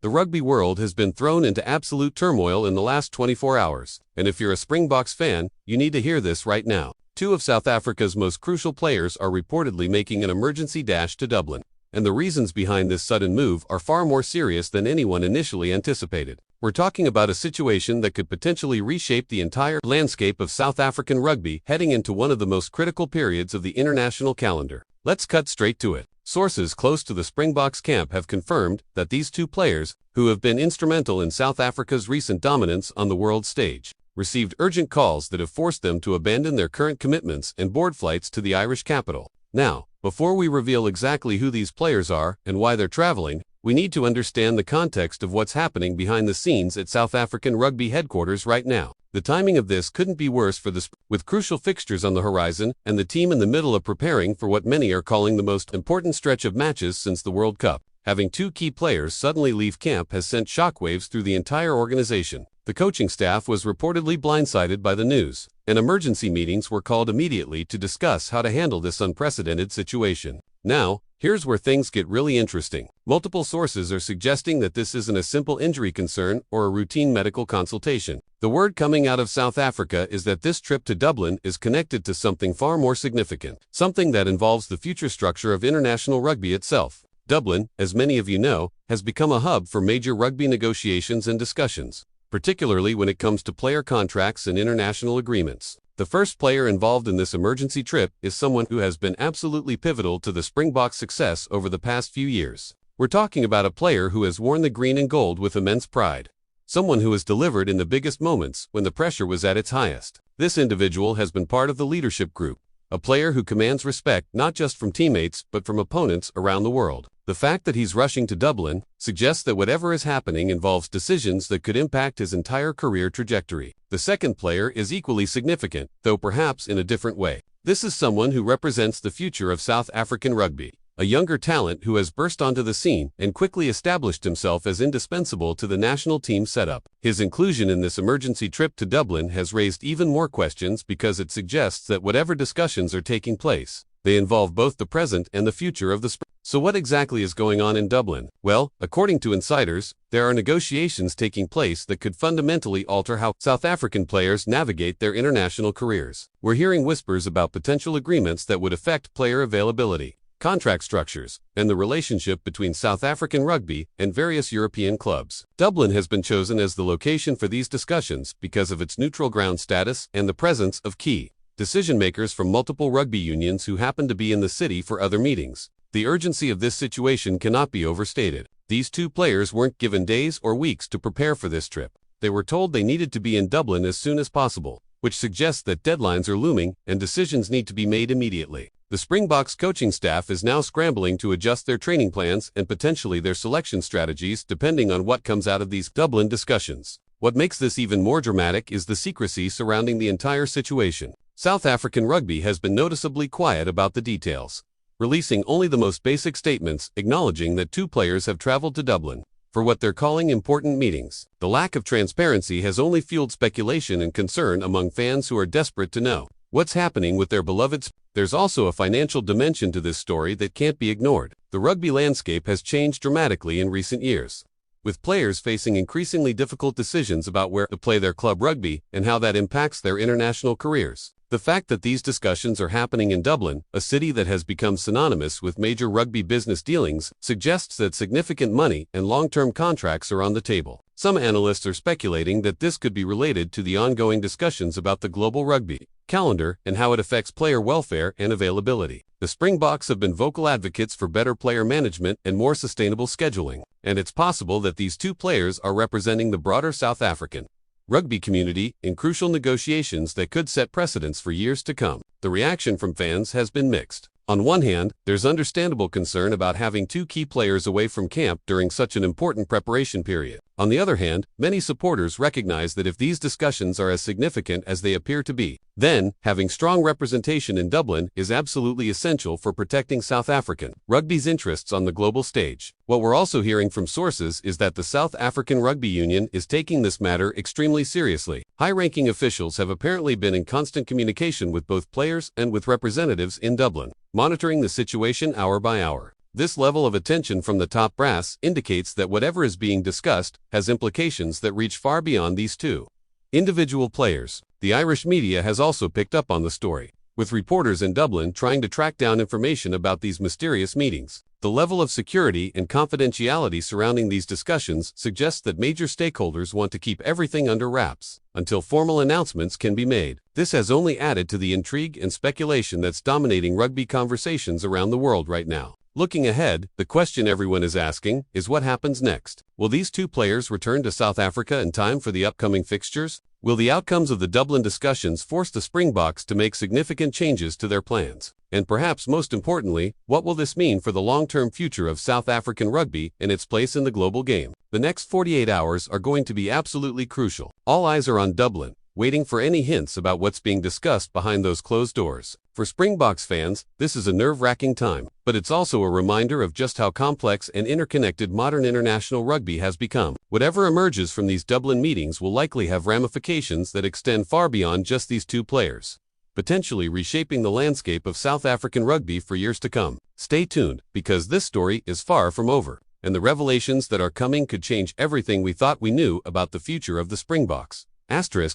The rugby world has been thrown into absolute turmoil in the last 24 hours, and if you're a Springboks fan, you need to hear this right now. Two of South Africa's most crucial players are reportedly making an emergency dash to Dublin, and the reasons behind this sudden move are far more serious than anyone initially anticipated. We're talking about a situation that could potentially reshape the entire landscape of South African rugby heading into one of the most critical periods of the international calendar. Let's cut straight to it. Sources close to the Springboks camp have confirmed that these two players, who have been instrumental in South Africa's recent dominance on the world stage, received urgent calls that have forced them to abandon their current commitments and board flights to the Irish capital. Now, before we reveal exactly who these players are and why they're traveling, we need to understand the context of what's happening behind the scenes at South African rugby headquarters right now. The timing of this couldn't be worse for with crucial fixtures on the horizon and the team in the middle of preparing for what many are calling the most important stretch of matches since the World Cup. Having two key players suddenly leave camp has sent shockwaves through the entire organization. The coaching staff was reportedly blindsided by the news, and emergency meetings were called immediately to discuss how to handle this unprecedented situation. Now, here's where things get really interesting. Multiple sources are suggesting that this isn't a simple injury concern or a routine medical consultation. The word coming out of South Africa is that this trip to Dublin is connected to something far more significant, something that involves the future structure of international rugby itself. Dublin, as many of you know, has become a hub for major rugby negotiations and discussions, particularly when it comes to player contracts and international agreements. The first player involved in this emergency trip is someone who has been absolutely pivotal to the Springboks' success over the past few years. We're talking about a player who has worn the green and gold with immense pride. Someone who has delivered in the biggest moments when the pressure was at its highest. This individual has been part of the leadership group, a player who commands respect not just from teammates but from opponents around the world. The fact that he's rushing to Dublin suggests that whatever is happening involves decisions that could impact his entire career trajectory. The second player is equally significant, though perhaps in a different way. This is someone who represents the future of South African rugby, a younger talent who has burst onto the scene and quickly established himself as indispensable to the national team setup. His inclusion in this emergency trip to Dublin has raised even more questions because it suggests that whatever discussions are taking place, they involve both the present and the future of the spring. So what exactly is going on in Dublin? Well, according to insiders, there are negotiations taking place that could fundamentally alter how South African players navigate their international careers. We're hearing whispers about potential agreements that would affect player availability, contract structures, and the relationship between South African rugby and various European clubs. Dublin has been chosen as the location for these discussions because of its neutral ground status and the presence of key decision-makers from multiple rugby unions who happen to be in the city for other meetings. The urgency of this situation cannot be overstated. These two players weren't given days or weeks to prepare for this trip. They were told they needed to be in Dublin as soon as possible, which suggests that deadlines are looming and decisions need to be made immediately. The Springboks coaching staff is now scrambling to adjust their training plans and potentially their selection strategies depending on what comes out of these Dublin discussions. What makes this even more dramatic is the secrecy surrounding the entire situation. South African rugby has been noticeably quiet about the details, releasing only the most basic statements acknowledging that two players have traveled to Dublin for what they're calling important meetings. The lack of transparency has only fueled speculation and concern among fans who are desperate to know what's happening with their beloveds. There's also a financial dimension to this story that can't be ignored. The rugby landscape has changed dramatically in recent years, with players facing increasingly difficult decisions about where to play their club rugby and how that impacts their international careers. The fact that these discussions are happening in Dublin, a city that has become synonymous with major rugby business dealings, suggests that significant money and long-term contracts are on the table. Some analysts are speculating that this could be related to the ongoing discussions about the global rugby calendar and how it affects player welfare and availability. The Springboks have been vocal advocates for better player management and more sustainable scheduling, and it's possible that these two players are representing the broader South African rugby community in crucial negotiations that could set precedents for years to come. The reaction from fans has been mixed. On one hand, there's understandable concern about having two key players away from camp during such an important preparation period. On the other hand, many supporters recognize that if these discussions are as significant as they appear to be, then having strong representation in Dublin is absolutely essential for protecting South African rugby's interests on the global stage. What we're also hearing from sources is that the South African Rugby Union is taking this matter extremely seriously. High-ranking officials have apparently been in constant communication with both players and with representatives in Dublin, monitoring the situation hour by hour. This level of attention from the top brass indicates that whatever is being discussed has implications that reach far beyond these two individual players. The Irish media has also picked up on the story, with reporters in Dublin trying to track down information about these mysterious meetings. The level of security and confidentiality surrounding these discussions suggests that major stakeholders want to keep everything under wraps until formal announcements can be made. This has only added to the intrigue and speculation that's dominating rugby conversations around the world right now. Looking ahead, the question everyone is asking is what happens next? Will these two players return to South Africa in time for the upcoming fixtures? Will the outcomes of the Dublin discussions force the Springboks to make significant changes to their plans? And perhaps most importantly, what will this mean for the long-term future of South African rugby and its place in the global game? The next 48 hours are going to be absolutely crucial. All eyes are on Dublin, waiting for any hints about what's being discussed behind those closed doors. For Springboks fans, this is a nerve-wracking time, but it's also a reminder of just how complex and interconnected modern international rugby has become. Whatever emerges from these Dublin meetings will likely have ramifications that extend far beyond just these two players, potentially reshaping the landscape of South African rugby for years to come. Stay tuned, because this story is far from over, and the revelations that are coming could change everything we thought we knew about the future of the Springboks. Asterisk.